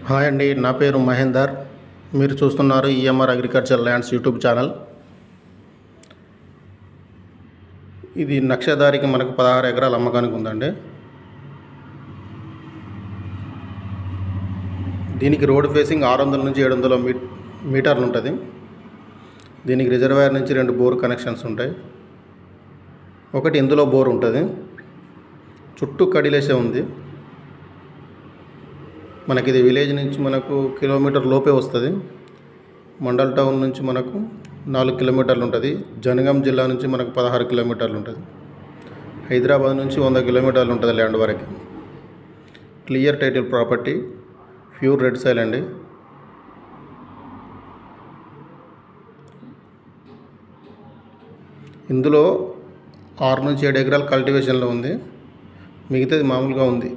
Hi అండి, నా పేరు మహేందర్. మీరు చూస్తున్నారు EMR agriculture lands YouTube channel. ఇది నక్షదారికి మనకు 16 ఎకరాల అమ్మకానికి ఉందండి. దీనికి రోడ్ ఫేసింగ్ 600 నుంచి 700 మీటర్లు ఉంటుంది. దీనికి రిజర్వాయర్ నుంచి 2 బోర్ కనెక్షన్స్ ఉంటాయి. ఒకటి ఇందులో బోర్ ఉంటుంది. చుట్టూ కడిలేసే ఉంది. మనకి ఇది విలేజ్ నుంచి మనకు కిలోమీటర్ లోపే వస్తుంది. మండల్ టౌన్ నుంచి మనకు 4 కిలోమీటర్లు ఉంటుంది. జనగాం జిల్లా నుంచి మనకు 16 కిలోమీటర్లు ఉంటుంది. హైదరాబాద్ నుంచి 100 కిలోమీటర్లు ఉంటుంది ల్యాండ్ వరకు. Clear title property, pure red soil అండి. ఇందులో 6 నుంచి 7 ఎకరాలు కల్టివేషన్లో ఉంది. మిగతాది మామూలుగా ఉంది.